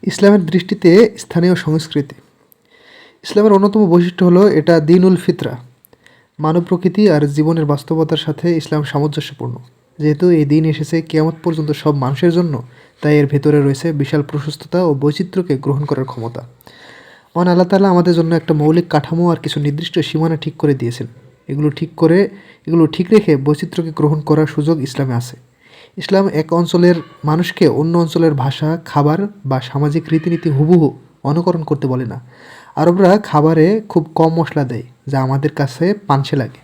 ইসলামের দৃষ্টিতে স্থানীয় সংস্কৃতি। ইসলামের অন্যতম বৈশিষ্ট্য হলো এটা দীনুল ফিতরা, মানব প্রকৃতি আর জীবনের বাস্তবতার সাথে ইসলাম সামঞ্জস্যপূর্ণ। যেহেতু এই দিন এসেছে কিয়ামত পর্যন্ত সব মানুষের জন্য, তাই এর ভেতরে রয়েছে বিশাল প্রশস্ততা ও বৈচিত্র্যকে গ্রহণ করার ক্ষমতা। মহান আল্লাহ তাআলা আমাদের জন্য একটা মৌলিক কাঠামো আর কিছু নির্দিষ্ট সীমানা ঠিক করে দিয়েছেন। এগুলো ঠিক রেখে বৈচিত্র্যকে গ্রহণ করার সুযোগ ইসলামে আছে। ইসলাম এক অঞ্চলের মানুষকে অন্য অঞ্চলের ভাষা, খাবার বা সামাজিক রীতিনীতি হুবহু অনুকরণ করতে বলে না। আরবরা খাবারে খুব কম মশলা দেয়, যা আমাদের কাছে পানসে লাগে।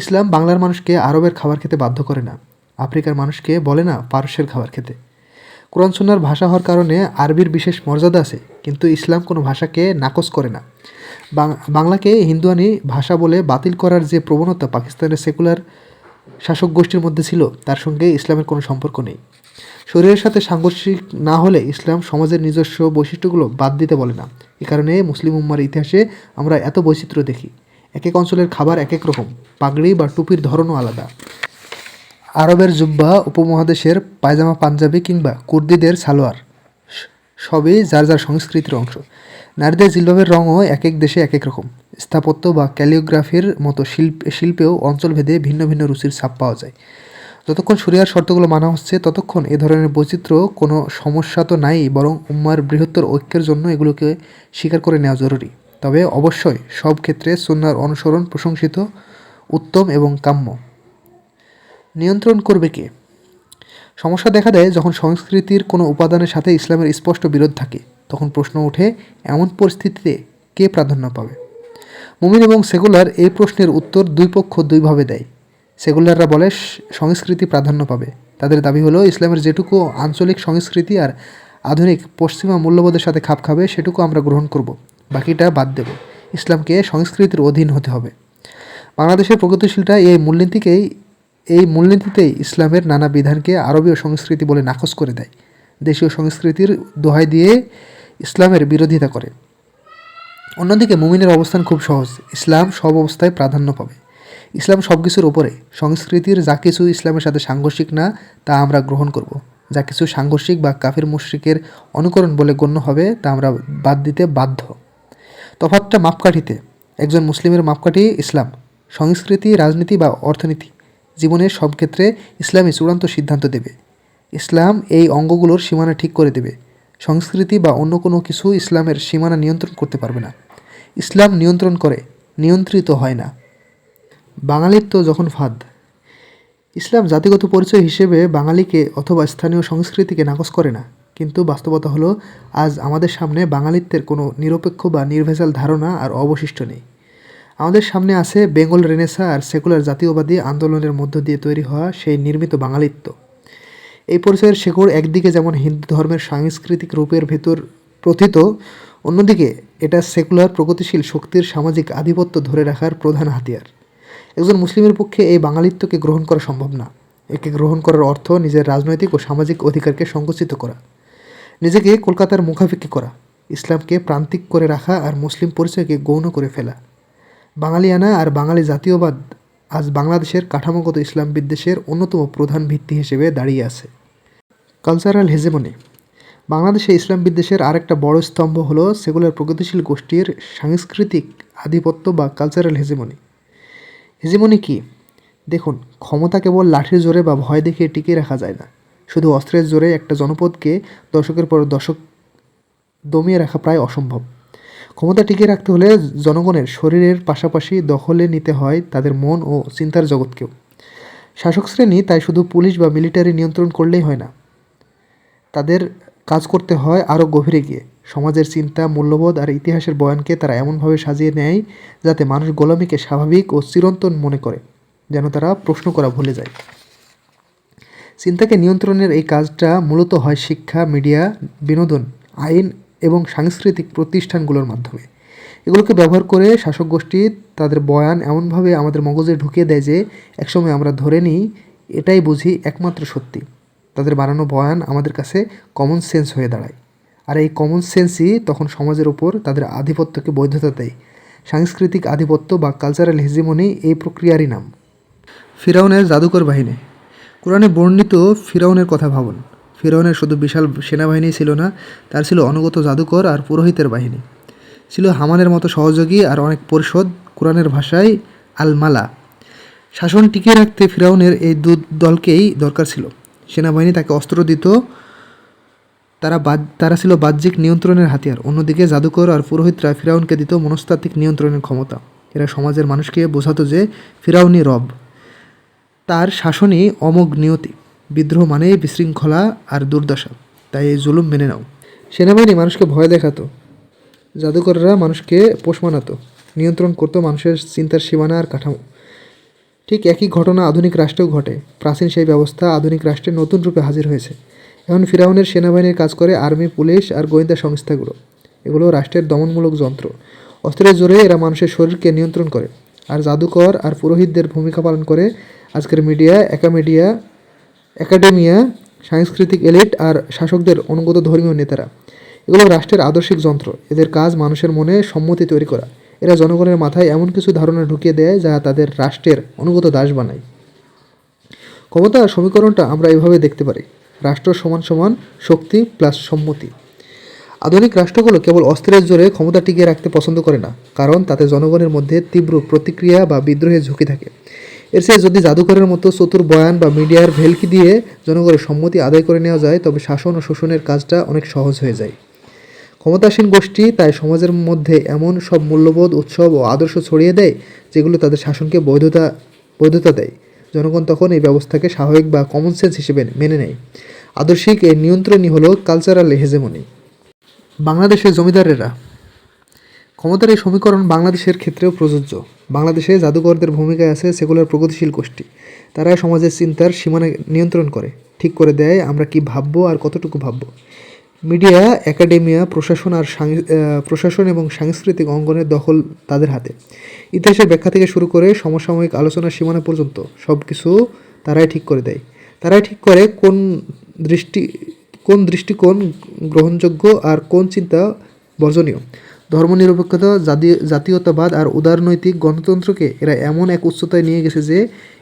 ইসলাম বাংলার মানুষকে আরবের খাবার খেতে বাধ্য করে না, আফ্রিকার মানুষকে বলে না পারস্যের খাবার খেতে। কোরআন সুন্নাহর ভাষা হওয়ার কারণে আরবির বিশেষ মর্যাদা আছে, কিন্তু ইসলাম কোনো ভাষাকে নাকচ করে না। বাংলাকে হিন্দুয়ানি ভাষা বলে বাতিল করার যে প্রবণতা পাকিস্তানের সেকুলার শাসক গোষ্ঠীর মধ্যে ছিল, তার সঙ্গে ইসলামের কোনো সম্পর্ক নেই। শরীরের সাথে সাংঘর্ষিক না হলে ইসলাম সমাজের নিজস্ব বৈশিষ্ট্যগুলো বাদ দিতে বলে না। এ কারণে মুসলিম উম্মার ইতিহাসে আমরা এত বৈচিত্র্য দেখি। এক এক অঞ্চলের খাবার এক এক রকম, পাগড়ি বা টুপির ধরনও আলাদা। আরবের জুব্বা, উপমহাদেশের পায়জামা পাঞ্জাবি কিংবা কুর্দিদের সালোয়ার সবই যার যার সংস্কৃতির অংশ। নারীদের জিলবাবের রঙও এক এক দেশে এক এক রকম। স্থাপত্য বা ক্যালিওগ্রাফির মতো শিল্পেও অঞ্চলভেদে ভিন্ন ভিন্ন রুচির ছাপ পাওয়া যায়। যতক্ষণ শরিয়ার শর্তগুলো মানা হচ্ছে, ততক্ষণ এ ধরনের বৈচিত্র্য কোনো সমস্যা তো নাই, বরং উম্মার বৃহত্তর ঐক্যের জন্য এগুলোকে স্বীকার করে নেওয়া জরুরি। তবে অবশ্যই সব ক্ষেত্রে সুন্নাহর অনুসরণ প্রশংসিত, উত্তম এবং কাম্য। নিয়ন্ত্রণ করবে কে? সমস্যা দেখা দেয় যখন সংস্কৃতির কোনো উপাদানের সাথে ইসলামের স্পষ্ট বিরোধ থাকে। তখন প্রশ্ন ওঠে, এমন পরিস্থিতিতে কে প্রাধান্য পাবে? মুমিন এবং সেকুলার এই প্রশ্নের উত্তর দুই পক্ষ দুইভাবে দেয়। সেকুলাররা বলে সংস্কৃতি প্রাধান্য পাবে। তাদের দাবি হলো ইসলামের যেটুকু আঞ্চলিক সংস্কৃতি আর আধুনিক পশ্চিমা মূল্যবোধের সাথে খাপ খাবে সেটুকু আমরা গ্রহণ করব, বাকিটা বাদ দেব। ইসলামকে সংস্কৃতির অধীন হতে হবে। বাংলাদেশের প্রগতিশীলরা এই মূলনীতিতেই ইসলামের নানা বিধানকে আরবীয় সংস্কৃতি বলে নাকচ করে দেয়। দেশীয় সংস্কৃতির দোহাই দিয়ে ইসলামের বিরোধিতা করে। অন্যদিকে মুমিনের অবস্থান খুব সহজ। ইসলাম সব অবস্থায় প্রাধান্য পাবে। ইসলাম সব কিছুর ওপরে। সংস্কৃতির যা কিছু ইসলামের সাথে সাংঘর্ষিক না, তা আমরা গ্রহণ করব। যা কিছু সাংঘর্ষিক বা কাফির মুশরিকের অনুকরণ বলে গণ্য হবে, তা আমরা বাদ দিতে বাধ্য। তফাৎটা মাপকাঠিতে। একজন মুসলিমের মাপকাঠি ইসলাম। সংস্কৃতি, রাজনীতি বা অর্থনীতি, জীবনের সব ক্ষেত্রে ইসলামই চূড়ান্ত সিদ্ধান্ত দেবে। ইসলাম এই অঙ্গগুলোর সীমানা ঠিক করে দেবে। সংস্কৃতি বা অন্য কোনো কিছু ইসলামের সীমানা নিয়ন্ত্রণ করতে পারবে না। ইসলাম নিয়ন্ত্রণ করে, নিয়ন্ত্রিত হয় না। বাঙালিত্ব যখন ফাঁদ। ইসলাম জাতিগত পরিচয় হিসেবে বাঙালিকে অথবা স্থানীয় সংস্কৃতিকে নাকচ করে না, কিন্তু বাস্তবতা হলো আজ আমাদের সামনে বাঙালিত্বের কোনো নিরপেক্ষ বা নির্ভেজাল ধারণা আর অবশিষ্ট নেই। আমাদের সামনে আছে বেঙ্গল রেনেসা আর সেকুলার জাতীয়বাদী আন্দোলনের মধ্য দিয়ে তৈরি হওয়া সেই নির্মিত বাঙালিত্ব। এই পরিচয়ের শেকড় একদিকে যেমন হিন্দু ধর্মের সাংস্কৃতিক রূপের ভেতর প্রথিত, অন্যদিকে এটা সেকুলার প্রগতিশীল শক্তির সামাজিক আধিপত্য ধরে রাখার প্রধান হাতিয়ার। একজন মুসলিমের পক্ষে এই বাঙালিত্বকে গ্রহণ করা সম্ভব না। একে গ্রহণ করার অর্থ নিজের রাজনৈতিক ও সামাজিক অধিকারকে সংকুচিত করা, নিজেকে কলকাতার মুখাপেক্ষী করা, ইসলামকে প্রান্তিক করে রাখা আর মুসলিম পরিচয়কে গৌণ করে ফেলা। বাঙালিয়ানা আর বাঙালি জাতীয়বাদ আজ বাংলাদেশের কাঠামোগত ইসলাম বিদ্বেষের অন্যতম প্রধান ভিত্তি হিসেবে দাঁড়িয়ে আছে। Cultural hegemony. বাংলাদেশে ইসলাম বিদ্বেষের আরেকটা বড় স্তম্ভ হলো সেকুলার প্রগতিশীল গোষ্ঠীর সাংস্কৃতিক আধিপত্য বা কালচারাল হেজেমনি। হেজেমনি কি? দেখুন, ক্ষমতা কেবল লাঠির জোরে বা ভয় দেখিয়ে টিকিয়ে রাখা যায় না। শুধু অস্ত্রের জোরে একটা জনপদকে দশকের পর দশক দমিয়ে রাখা প্রায় অসম্ভব। ক্ষমতা টিকিয়ে রাখতে হলে জনগণের শরীরের পাশাপাশি দখলে নিতে হয় তাদের মন ও চিন্তার জগৎকেও। শাসক শ্রেণী তাই শুধু পুলিশ বা মিলিটারি নিয়ন্ত্রণ করলেই হয় না, তাদের কাজ করতে হয় আরও গভীরে গিয়ে। সমাজের চিন্তা, মূল্যবোধ আর ইতিহাসের বয়ানকে তারা এমনভাবে সাজিয়ে নেয় যাতে মানুষ গোলামিকে স্বাভাবিক ও চিরন্তন মনে করে, যেন তারা প্রশ্ন করা ভুলে যায়। চিন্তাকে নিয়ন্ত্রণের এই কাজটা মূলত হয় শিক্ষা, মিডিয়া, বিনোদন, আইন এবং সাংস্কৃতিক প্রতিষ্ঠানগুলোর মাধ্যমে। এগুলোকে ব্যবহার করে শাসক গোষ্ঠী তাদের বয়ান এমনভাবে আমাদের মগজে ঢুকিয়ে দেয় যে একসময় আমরা ধরে নিই এটাই বুঝি একমাত্র সত্যি। তাদের বানানো বয়ান আমাদের কাছে কমন সেন্স হয়ে দাঁড়ায়, আর এই কমন সেন্সই তখন সমাজের ওপর তাদের আধিপত্যকে বৈধতা দেয়। সাংস্কৃতিক আধিপত্য বা কালচারাল হেজিমনি এই প্রক্রিয়ারই নাম। ফিরাউনের জাদুকর বাহিনী। কোরআনে বর্ণিত ফিরাউনের কথা ভাবুন। ফিরআউনের শুধু বিশাল সেনাবাহিনী ছিল না, তার ছিল অনগত জাদুকর আর পুরোহিতের বাহিনী। ছিল হামানের মতো সহযোগী আর অনেক পরিষদ, কোরআনের ভাষায় আল মালা। শাসন টিকিয়ে রাখতে ফিরআউনের এই দলকেই দরকার ছিল। সেনাবাহিনী তাকে অস্ত্র দিত, তারা ছিল বাহ্যিক নিয়ন্ত্রণের হাতিয়ার। অন্যদিকে জাদুকর আর পুরোহিতরা ফিরআউনকে দিত মনস্তাত্ত্বিক নিয়ন্ত্রণের ক্ষমতা। এরা সমাজের মানুষকে বোঝাতো যে ফিরআউনই রব, তার শাসনই অমোঘ নিয়তি, বিদ্রোহ মানেই বিশৃঙ্খলা আর দুর্দশা, তাই এই জুলুম মেনে নাও। সেনাবাহিনী মানুষকে ভয় দেখাতো, জাদুকররা মানুষকে পোষ মানাতো, নিয়ন্ত্রণ করতো মানুষের চিন্তার সীমানা আর কাঠামো। ঠিক একই ঘটনা আধুনিক রাষ্ট্রেও ঘটে। প্রাচীন সেই ব্যবস্থা আধুনিক রাষ্ট্রে নতুন রূপে হাজির হয়েছে। এখন ফিরআউনের সেনাবাহিনীর কাজ করে আর্মি, পুলিশ আর গোয়েন্দা সংস্থাগুলো। এগুলো রাষ্ট্রের দমনমূলক যন্ত্র। অস্ত্রের জোরে এরা মানুষের শরীরকে নিয়ন্ত্রণ করে। আর জাদুকর আর পুরোহিতদের ভূমিকা পালন করে আজকের মিডিয়া, একাডেমিয়া, সাংস্কৃতিক এলিট আর শাসকদের অনুগত ধর্মীয় নেতারা। এগুলো রাষ্ট্রের আদর্শিক যন্ত্র। এদের কাজ মানুষের মনে সম্মতি তৈরি করা। এরা জনগণের মাথায় এমন কিছু ধারণা ঢুকিয়ে দেয় যা তাদের রাষ্ট্রের অনুগত দাস বানায়। ক্ষমতার সমীকরণটা আমরা এভাবে দেখতে পারি: রাষ্ট্র সমান সমান শক্তি প্লাস সম্মতি। আধুনিক রাষ্ট্রগুলো কেবল অস্ত্রের জোরে ক্ষমতা টিকিয়ে রাখতে পছন্দ করে না, কারণ তাতে জনগণের মধ্যে তীব্র প্রতিক্রিয়া বা বিদ্রোহের ঝুঁকি থাকে। এর চেয়ে যদি জাদুকরের মতো চতুর বয়ান বা মিডিয়ার ভেলকি দিয়ে জনগণের সম্মতি আদায় করে নেওয়া যায়, তবে শাসন ও শোষণের কাজটা অনেক সহজ হয়ে যায়। ক্ষমতাসীন গোষ্ঠী তাই সমাজের মধ্যে এমন সব মূল্যবোধ, উৎসব ও আদর্শ ছড়িয়ে দেয় যেগুলো তাদের শাসনকে বৈধতা দেয়। জনগণ তখন এই ব্যবস্থাকে স্বাভাবিক বা কমন সেন্স হিসেবে মেনে নেয়। আদর্শিক এই নিয়ন্ত্রণই হলো কালচারাল হেজেমনি। বাংলাদেশের জমিদারেরা। ক্ষমতার এই সমীকরণ বাংলাদেশের ক্ষেত্রেও প্রযোজ্য। বাংলাদেশে জাদুকরদের ভূমিকায় আছে সেকুলার প্রগতিশীল গোষ্ঠী। তারা সমাজের চিন্তার সীমানা নিয়ন্ত্রণ করে, ঠিক করে দেয় আমরা কি ভাববো আর কতটুকু ভাববো। মিডিয়া, একাডেমিয়া, প্রশাসন এবং সাংস্কৃতিক অঙ্গনের দখল তাদের হাতে। ইতিহাসের ব্যাখ্যা থেকে শুরু করে সমসাময়িক আলোচনার সীমানা পর্যন্ত সব কিছু তারাই ঠিক করে দেয়। তারাই ঠিক করে কোন দৃষ্টিকোণ গ্রহণযোগ্য আর কোন চিন্তা বর্জনীয়। ধর্মনিরপেক্ষতা, জাতীয়তাবাদ আর উদারনৈতিক গণতন্ত্রকে এরা এমন এক উচ্চতায় নিয়ে গেছে যে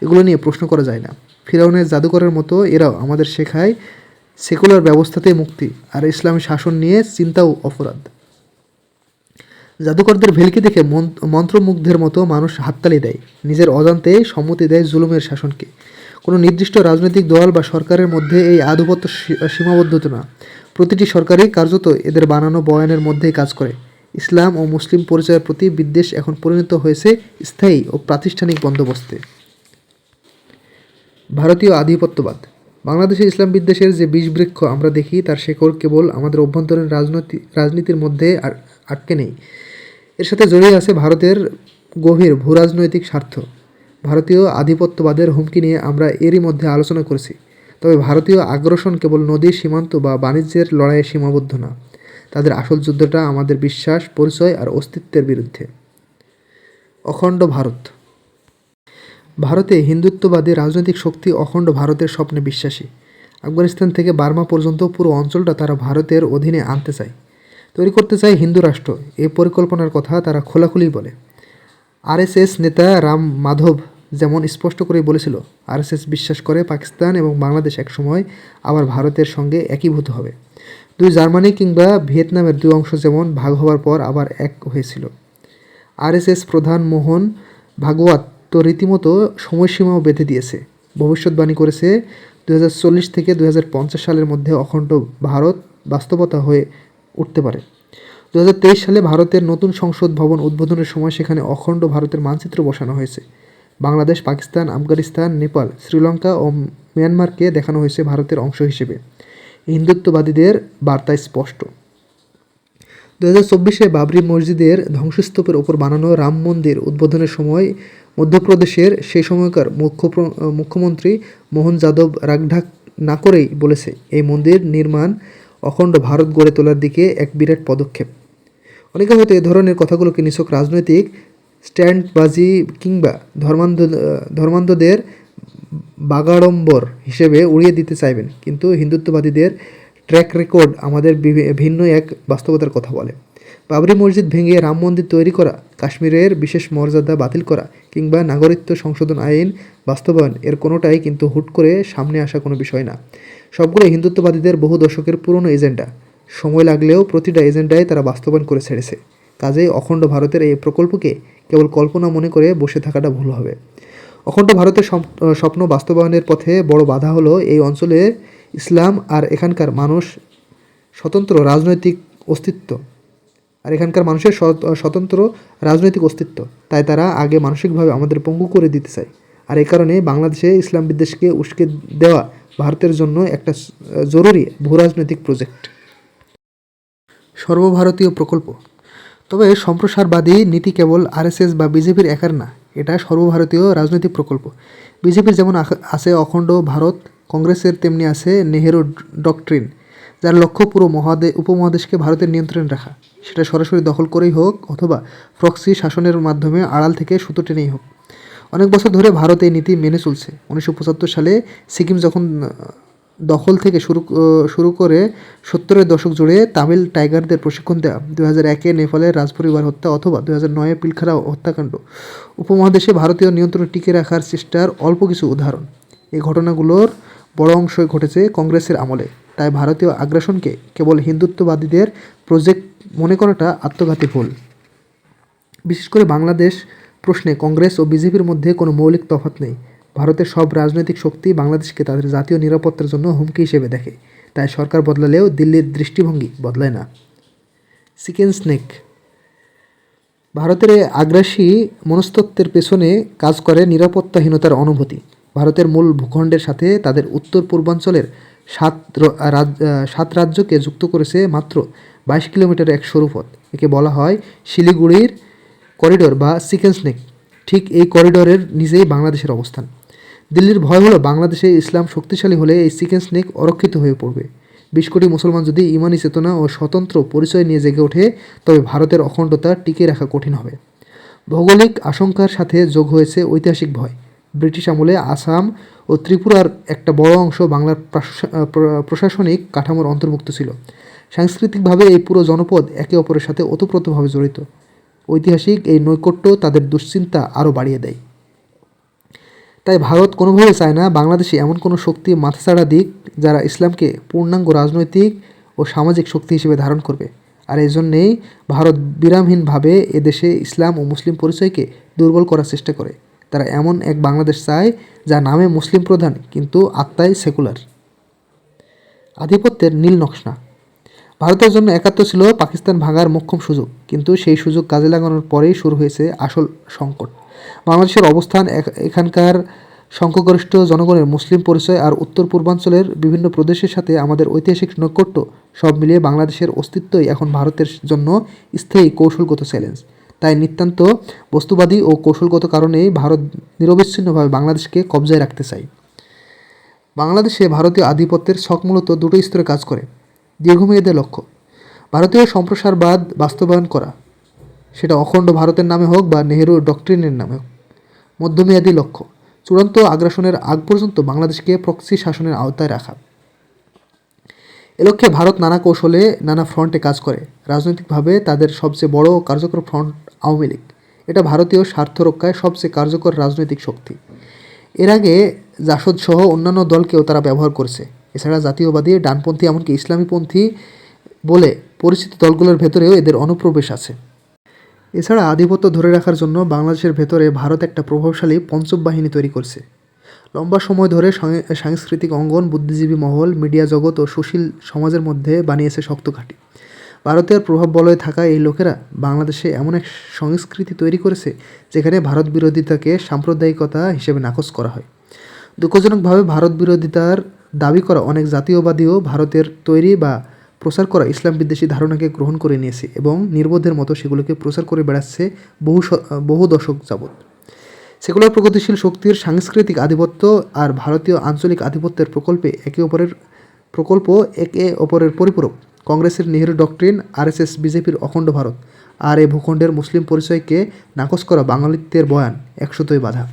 এগুলো নিয়ে প্রশ্ন করা যায় না। ফিরআউনের জাদুকরের মতো এরাও আমাদের শেখায় সেকুলার ব্যবস্থাতেই মুক্তি, আর ইসলামী শাসন নিয়ে চিন্তাও অপরাধ। জাদুকরদের ভেলকি দেখে মন্ত্রমুগ্ধের মতো মানুষ হাততালি দেয়, নিজের অজান্তেই সম্মতি দেয় জুলুমের শাসনকে। কোনো নির্দিষ্ট রাজনৈতিক দল বা সরকারের মধ্যে এই আধিপত্য সীমাবদ্ধ না। প্রতিটি সরকারই কার্যত এদের বানানো বয়ানের মধ্যেই কাজ করে। ইসলাম ও মুসলিম পরিচয়ের প্রতি বিদ্বেষ এখন পরিণত হয়েছে স্থায়ী ও প্রাতিষ্ঠানিক বন্দোবস্তে। ভারতীয় আধিপত্যবাদ। বাংলাদেশে ইসলাম বিদ্বেষের যে বীজবৃক্ষ আমরা দেখি, তার শেকড় কেবল আমাদের অভ্যন্তরীণ রাজনীতির মধ্যে আটকে নেই। এর সাথে জড়িয়ে আছে ভারতের গভীর ভূরাজনৈতিক স্বার্থ। ভারতীয় আধিপত্যবাদের হুমকি নিয়ে আমরা এরই মধ্যে আলোচনা করেছি। তবে ভারতীয় আগ্রাসন কেবল নদীর সীমান্ত বা বাণিজ্যের লড়াইয়ে সীমাবদ্ধ না। তাদের আসল যুদ্ধটা আমাদের বিশ্বাস, পরিচয় আর অস্তিত্বের বিরুদ্ধে। অখণ্ড ভারত। ভারতে হিন্দুত্ববাদী রাজনৈতিক শক্তি অখণ্ড ভারতের স্বপ্নে বিশ্বাসী। আফগানিস্তান থেকে বার্মা পর্যন্ত পুরো অঞ্চলটা তারা ভারতের অধীনে আনতে চায়, তৈরি করতে চায় হিন্দু রাষ্ট্র। এই পরিকল্পনার কথা তারা খোলাখুলি বলে। আরএসএস নেতা রাম মাধব যেমন স্পষ্ট করেই বলেছিল, আরএসএস বিশ্বাস করে পাকিস্তান এবং বাংলাদেশ একসময় আবার ভারতের সঙ্গে একীভূত হবে। দুই জার্মানি কিংবা ভিয়েতনামের দুই অংশ যেমন ভাগ হওয়ার পর আবার এক হয়েছিল। আরএসএস প্রধান মোহন ভাগবত তো রীতিমতো সময়সীমাও বেঁধে দিয়েছে। ভবিষ্যৎবাণী করেছে 2040 থেকে 2050 সালের মধ্যে অখণ্ড ভারত বাস্তবতা হয়ে উঠতে পারে। 2023 সালে ভারতের নতুন সংসদ ভবন উদ্বোধনের সময় সেখানে অখণ্ড ভারতের মানচিত্র বসানো হয়েছে। বাংলাদেশ, পাকিস্তান, আফগানিস্তান, নেপাল, শ্রীলঙ্কা ও মিয়ানমারকে দেখানো হয়েছে ভারতের অংশ হিসেবে। হিন্দুত্ববাদীদের বার্তা স্পষ্ট। 2024-এ বাবরি মসজিদের ধ্বংসস্তূপের ওপর বানানো রাম মন্দির উদ্বোধনের সময় মধ্যপ্রদেশের সেই সময়কার মুখ্যমন্ত্রী মোহন যাদব রাগঢাক না করেই বলেছে, এই মন্দির নির্মাণ অখণ্ড ভারত গড়ে তোলার দিকে এক বিরাট পদক্ষেপ। অনেকে হয়তো এ ধরনের কথাগুলোকে নিছক রাজনৈতিক স্ট্যান্ডবাজি কিংবা ধর্মান্ধদের বাগাড়ম্বর হিসেবে উড়িয়ে দিতে চাইবেন, কিন্তু হিন্দুত্ববাদীদের ট্র্যাক রেকর্ড আমাদের ভিন্ন এক বাস্তবতার কথা বলে। বাবরি মসজিদ ভেঙে রাম মন্দির তৈরি করা, কাশ্মীরের বিশেষ মর্যাদা বাতিল করা কিংবা নাগরিকত্ব সংশোধন আইন বাস্তবায়ন, এর কোনোটাই কিন্তু হুট করে সামনে আসা কোনো বিষয় না। সবগুলোই হিন্দুত্ববাদীদের বহু দশকের পুরনো এজেন্ডা। সময় লাগলেও প্রতিটা এজেন্ডায় তারা বাস্তবায়ন করে ছেড়েছে। কাজেই অখণ্ড ভারতের এই প্রকল্পকে কেবল কল্পনা মনে করে বসে থাকাটা ভুল হবে। অখণ্ড ভারতের স্বপ্ন বাস্তবায়নের পথে বড় বাধা হলো এই অঞ্চলে ইসলাম আর এখানকার মানুষ স্বতন্ত্র রাজনৈতিক অস্তিত্ব স্বতন্ত্র রাজনৈতিক অস্তিত্ব। তাই তারা আগে মানসিকভাবে আমাদের পঙ্গু করে দিতে চায়। আর এই কারণে বাংলাদেশে ইসলাম বিদ্বেষকে উস্কে দেওয়া ভারতের জন্য একটা জরুরি ভূরাজনৈতিক প্রজেক্ট। সর্বভারতীয় প্রকল্প। তবে সম্প্রসারবাদী নীতি কেবল আরএসএস বা বিজেপির একার না, এটা সর্বভারতীয় রাজনৈতিক প্রকল্প। বিজেপির যেমন আছে অখণ্ড ভারত, কংগ্রেসের তেমনি আছে নেহেরু ডক্ট্রিন, যার লক্ষ্য পুরো উপমহাদেশকে ভারতের নিয়ন্ত্রণে রাখা। সেটা সরাসরি দখল করেই হোক অথবা প্রক্সি শাসনের মাধ্যমে আড়াল থেকে সুতো টেনেই হোক। অনেক বছর ধরে ভারত এই নীতি মেনে চলছে। 1975 সালে সিকিম যখন দখল থেকে শুরু করে 70-এর দশক জুড়ে তামিল টাইগারদের প্রশিক্ষণ দেওয়া, 2001-এ নেপালের রাজপরিবার হত্যা অথবা 2009-এ পিলখারা হত্যাকাণ্ড উপমহাদেশে ভারতীয় নিয়ন্ত্রণ টিকে রাখার চেষ্টার অল্প কিছু উদাহরণ। এই ঘটনাগুলোর বড় অংশই ঘটেছে কংগ্রেসের আমলে। তাই ভারতীয় আগ্রাসনকে কেবল হিন্দুত্ববাদীদের প্রজেক্ট মনে করাটা আত্মঘাতী ভুল। বিশেষ করে বাংলাদেশ প্রশ্নে কংগ্রেস ও বিজেপির মধ্যে কোনো মৌলিক তফাৎ নেই। ভারতের সব রাজনৈতিক শক্তি বাংলাদেশকে তাদের জাতীয় নিরাপত্তার জন্য হুমকি হিসেবে দেখে। তাই সরকার বদলালেও দিল্লির দৃষ্টিভঙ্গি বদলায় না। Chicken snake. ভারতের আগ্রাসী মনস্তত্ত্বের পেছনে কাজ করে নিরাপত্তাহীনতার অনুভূতি। ভারতের মূল ভূখণ্ডের সাথে তাদের উত্তর পূর্বাঞ্চলের 7 রাজ্যকে যুক্ত করেছে মাত্র 22 কিলোমিটার এক সরু পথ। একে বলা হয় শিলিগুড়ির করিডোর বা চিকেন স্নেক। ঠিক এই করিডোরের নিচেই বাংলাদেশের অবস্থান। দিল্লির ভয় হলো বাংলাদেশে ইসলাম শক্তিশালী হলে এই চিকেন স্নেক অরক্ষিত হয়ে পড়বে। 20 কোটি মুসলমান যদি ইমানি চেতনা ও স্বতন্ত্র পরিচয় নিয়ে জেগে ওঠে, তবে ভারতের অখণ্ডতা টিকিয়ে রাখা কঠিন হবে। ভৌগোলিক আশঙ্কার সাথে যোগ হয়েছে ঐতিহাসিক ভয়। ব্রিটিশ আমলে আসাম ও ত্রিপুরার একটা বড় অংশ বাংলার প্রশাসনিক কাঠামোর অন্তর্ভুক্ত ছিল। সাংস্কৃতিকভাবে এই পুরো জনপদ একে অপরের সাথে ওতপ্রোতভাবে জড়িত। ঐতিহাসিক এই নৈকট্য তাদের দুশ্চিন্তা আরও বাড়িয়ে দেয়। তাই ভারত কোনোভাবে চায় না বাংলাদেশে এমন কোনো শক্তি মাথাচাড়া দিক যারা ইসলামকে পূর্ণাঙ্গ রাজনৈতিক ও সামাজিক শক্তি হিসেবে ধারণ করবে। আর এই জন্যেই ভারত বিরামহীনভাবে এদেশে ইসলাম ও মুসলিম পরিচয়কে দুর্বল করার চেষ্টা করে। তারা এমন এক বাংলাদেশ চায় যা নামে মুসলিম প্রধান কিন্তু আত্মায় সেকুলার। আধিপত্যের নীল নকশা। ভারতের জন্য একাত্ম ছিল পাকিস্তান ভাঙার মোক্ষম সুযোগ, কিন্তু সেই সুযোগ কাজে লাগানোর পরেই শুরু হয়েছে আসল সংকট। বাংলাদেশের অবস্থান, এখানকার সংখ্যাগরিষ্ঠ জনগণের মুসলিম পরিচয় আর উত্তর পূর্বাঞ্চলের বিভিন্ন প্রদেশের সাথে আমাদের ঐতিহাসিক নৈকট্য, সব মিলিয়ে বাংলাদেশের অস্তিত্বই এখন ভারতের জন্য স্থায়ী কৌশলগত চ্যালেঞ্জ। তাই নিতান্ত বস্তুবাদী ও কৌশলগত কারণেই ভারত নিরবিচ্ছিন্নভাবে বাংলাদেশকে কবজায় রাখতে চায়। বাংলাদেশে ভারতীয় আধিপত্যের ছক মূলত দুটো স্তরে কাজ করে। দীর্ঘমেয়াদী লক্ষ্য, ভারতীয় সম্প্রসারবাদ বাস্তবায়ন করা, সেটা অখণ্ড ভারতের নামে হোক বা নেহেরু ডক্ট্রিনের নামে হোক। মধ্যমেয়াদী লক্ষ্য, চূড়ান্ত আগ্রাসনের আগ পর্যন্ত বাংলাদেশকে প্রক্সি শাসনের আওতায় রাখা। এ লক্ষ্যে ভারত নানা কৌশলে নানা ফ্রন্টে কাজ করে। রাজনৈতিকভাবে তাদের সবচেয়ে বড় কার্যকর ফ্রন্ট আওয়ামী লীগ। এটা ভারতীয় স্বার্থ রক্ষায় সবচেয়ে কার্যকর রাজনৈতিক শক্তি। এর আগে জাসদ সহ অন্যান্য দলকেও তারা ব্যবহার করেছে। এছাড়া জাতীয়বাদী, ডানপন্থী, এমনকি ইসলামীপন্থী বলে পরিচিত দলগুলোর ভেতরেও এদের অনুপ্রবেশ আছে। এছাড়া আধিপত্য ধরে রাখার জন্য বাংলাদেশের ভেতরে ভারত একটা প্রভাবশালী পঞ্চম বাহিনী তৈরি করছে। লম্বা সময় ধরে সাংস্কৃতিক অঙ্গন, বুদ্ধিজীবী মহল, মিডিয়া জগৎ ও সুশীল সমাজের মধ্যে বানিয়েছে শক্ত ঘাঁটি। ভারতের প্রভাব বলয়ে থাকা এই লোকেরা বাংলাদেশে এমন এক সংস্কৃতি তৈরি করেছে যেখানে ভারত বিরোধিতাকে সাম্প্রদায়িকতা হিসেবে নাকচ করা হয়। দুঃখজনকভাবে ভারত বিরোধিতার দাবি করা অনেক জাতীয়বাদীও ভারতের তৈরি বা প্রচার করা ইসলাম বিদ্বেষী ধারণাকে গ্রহণ করে নিয়েছে এবং নির্বোধের মতো সেগুলোকে প্রচার করে বেড়াচ্ছে বহু দশক যাবৎ। সেকুলার প্রগতিশীল শক্তির সাংস্কৃতিক আধিপত্য আর ভারতীয় আঞ্চলিক আধিপত্যের একে অপরের পরিপূরক। কংগ্রেসের নেহেরু ডক্ট্রিন, আরএসএস বিজেপির অখণ্ড ভারত আর এই ভূখণ্ডের মুসলিম পরিচয়কে নাকচ করা বাঙালিত্বের বয়ান একশতই বাধা।